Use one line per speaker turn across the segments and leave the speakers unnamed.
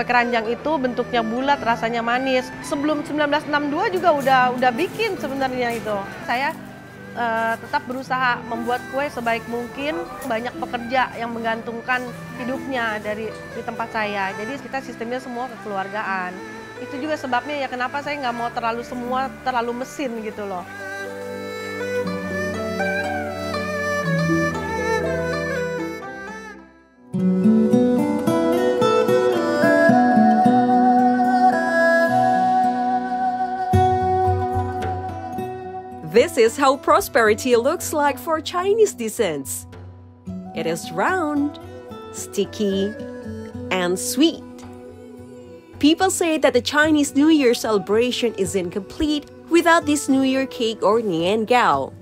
Kue keranjang itu bentuknya bulat, rasanya manis. Sebelum 1962 juga udah bikin sebenarnya itu. Saya tetap berusaha membuat kue sebaik mungkin. Banyak pekerja yang menggantungkan hidupnya di tempat saya. Jadi kita sistemnya semua kekeluargaan. Itu juga sebabnya ya kenapa saya nggak mau terlalu mesin gitu loh.
This is how prosperity looks like for Chinese descents. It is round, sticky, and sweet. People say that the Chinese New Year celebration is incomplete without this New Year cake or Nian Gao.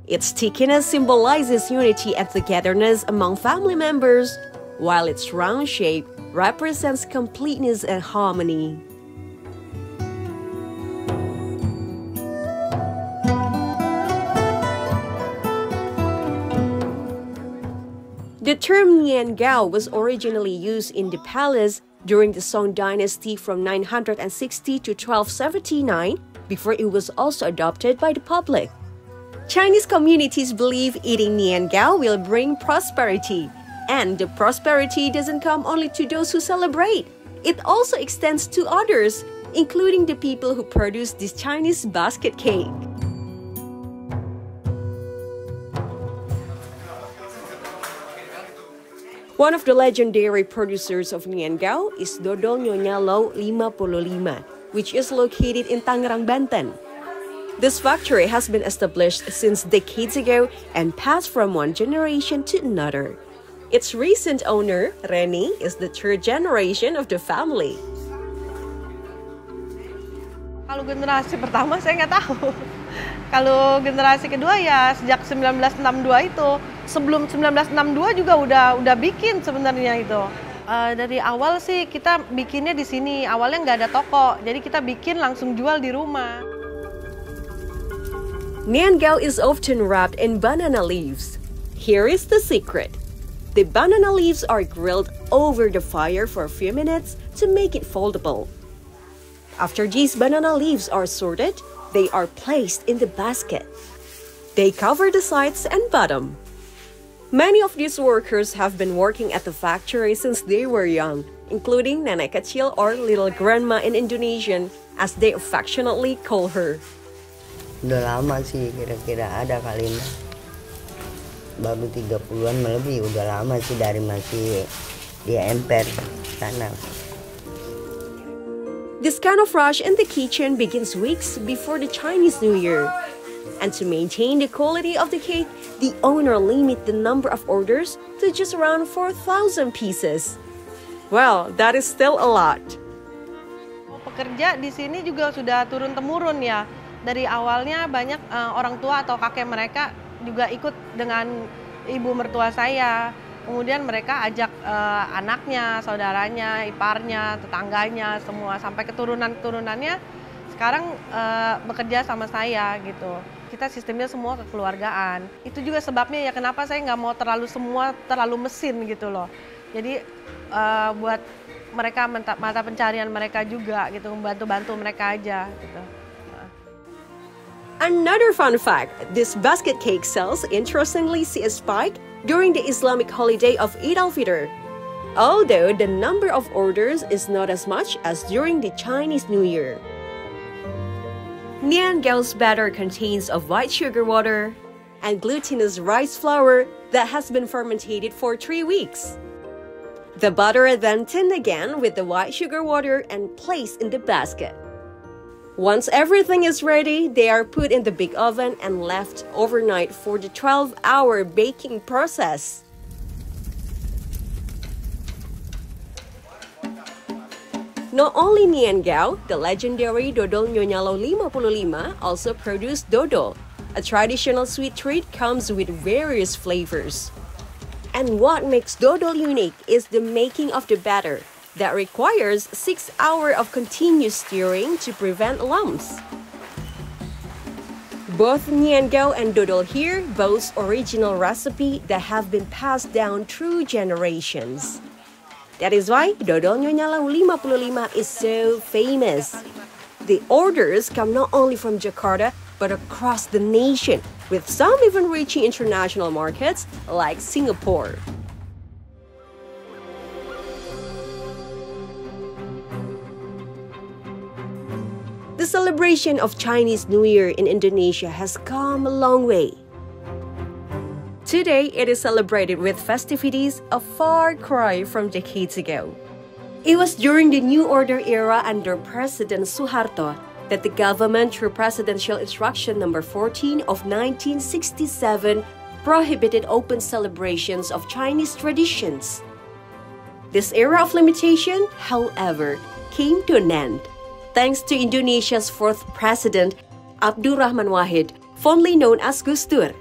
Its stickiness symbolizes unity and togetherness among family members, while its round shape represents completeness and harmony. The term Nian Gao was originally used in the palace during the Song dynasty from 960 to 1279, before it was also adopted by the public. Chinese communities believe eating Nian Gao will bring prosperity, and the prosperity doesn't come only to those who celebrate. It also extends to others, including the people who produce this Chinese basket cake. One of the legendary producers of Nian Gao is Dodol Nyonya Lau 55, which is located in Tangerang, Banten. This factory has been established since decades ago and passed from one generation to another. Its recent owner, Reni, is the third generation of the family.
Kalau generasi pertama saya nggak tahu. Kalau generasi kedua ya sejak 1962 itu. Sebelum 1962 juga udah bikin sebenarnya itu. Dari awal sih kita bikinnya di sini. Awalnya nggak ada toko, jadi kita bikin langsung jual di rumah.
Nian Gao is often wrapped in banana leaves. Here is the secret. The banana leaves are grilled over the fire for a few minutes to make it foldable. After these banana leaves are sorted, they are placed in the basket. They cover the sides and bottom. Many of these workers have been working at the factory since they were young, including Nenek Kecil or Little Grandma in Indonesian, as they affectionately call her.
Udah lama sih, kira-kira ada kali ini. Baru 30-an lebih, udah lama sih dari masih di emper sana.
This kind of rush in the kitchen begins weeks before the Chinese New Year. And to maintain the quality of the cake, the owner limit the number of orders to just around 4,000 pieces. Well, that is still a lot.
Pekerja di sini juga sudah turun-temurun ya. Dari awalnya banyak orang tua atau kakek mereka juga ikut dengan ibu mertua saya. Kemudian mereka ajak anaknya, saudaranya, iparnya, tetangganya, semua sampai keturunan-keturunannya sekarang bekerja sama saya gitu. Kita sistemnya semua kekeluargaan. Itu juga sebabnya ya kenapa saya nggak mau terlalu mesin gitu loh. Jadi buat mereka mata pencarian mereka juga gitu, membantu mereka aja gitu.
Another fun fact, this basket cake sales interestingly see a spike during the Islamic holiday of Eid al-Fitr. Although the number of orders is not as much as during the Chinese New Year. Nian Gao's batter contains of white sugar water and glutinous rice flour that has been fermented for 3 weeks. The butter is then thinned again with the white sugar water and placed in the basket. Once everything is ready, they are put in the big oven and left overnight for the 12-hour baking process. Not only Nian Gao, the legendary Dodol Nyonya Lau 55 also produced dodol. A traditional sweet treat comes with various flavors. And what makes dodol unique is the making of the batter that requires 6 hours of continuous stirring to prevent lumps. Both Nian Gao and dodol here boast original recipe that have been passed down through generations. That is why dodol Nyonya Lawu 55 is so famous. The orders come not only from Jakarta, but across the nation, with some even reaching international markets like Singapore. The celebration of Chinese New Year in Indonesia has come a long way. Today, it is celebrated with festivities a far cry from decades ago. It was during the New Order era under President Suharto that the government, through Presidential Instruction Number 14 of 1967, prohibited open celebrations of Chinese traditions. This era of limitation, however, came to an end, thanks to Indonesia's fourth president, Abdurrahman Wahid, fondly known as Gus Dur.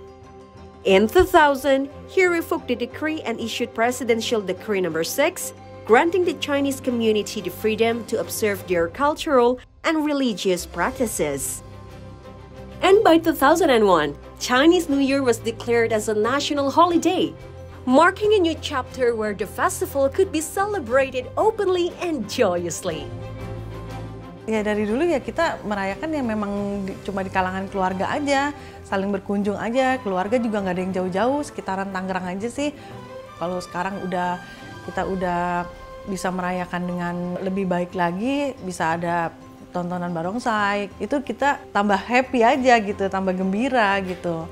In 2000, he revoked the decree and issued Presidential Decree Number 6, granting the Chinese community the freedom to observe their cultural and religious practices. And by 2001, Chinese New Year was declared as a national holiday, marking a new chapter where the festival could be celebrated openly and joyously.
Ya dari dulu ya kita merayakan yang memang cuma di kalangan keluarga aja, saling berkunjung aja, keluarga juga nggak ada yang jauh-jauh, sekitaran Tangerang aja sih. Kalau sekarang kita udah bisa merayakan dengan lebih baik lagi, bisa ada tontonan barongsai, itu kita tambah happy aja gitu, tambah gembira gitu.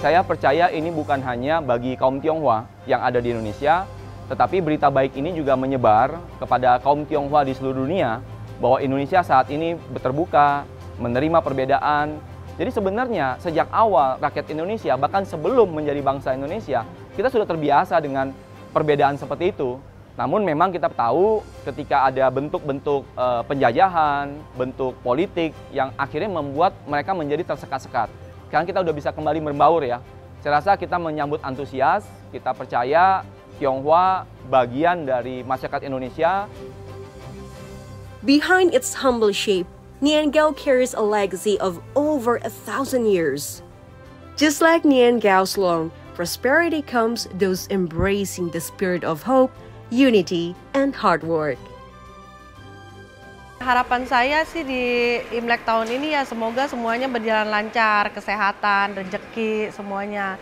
Saya percaya ini bukan hanya bagi kaum Tionghoa yang ada di Indonesia, tetapi berita baik ini juga menyebar kepada kaum Tionghoa di seluruh dunia bahwa Indonesia saat ini terbuka, menerima perbedaan. Jadi sebenarnya sejak awal rakyat Indonesia, bahkan sebelum menjadi bangsa Indonesia, kita sudah terbiasa dengan perbedaan seperti itu. Namun memang kita tahu ketika ada bentuk-bentuk penjajahan, bentuk politik yang akhirnya membuat mereka menjadi tersekat-sekat. Sekarang kita udah bisa kembali membaur ya. Saya rasa kita menyambut antusias, kita percaya Tionghoa bagian dari masyarakat Indonesia.
Behind its humble shape, Niangao carries a legacy of over 1,000 years. Just like Niangao's long, prosperity comes those embracing the spirit of hope, unity, and hard work.
Harapan saya sih di Imlek tahun ini ya semoga semuanya berjalan lancar, kesehatan, rezeki, semuanya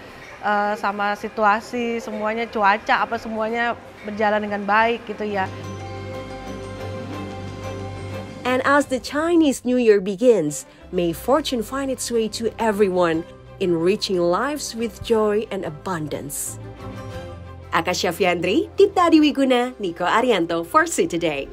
sama situasi, semuanya cuaca, semuanya berjalan dengan baik gitu ya.
And as the Chinese New Year begins, may fortune find its way to everyone, enriching lives with joy and abundance. Akasha Fiandri, Tipta Adiwiguna, Nico Arianto for See Today.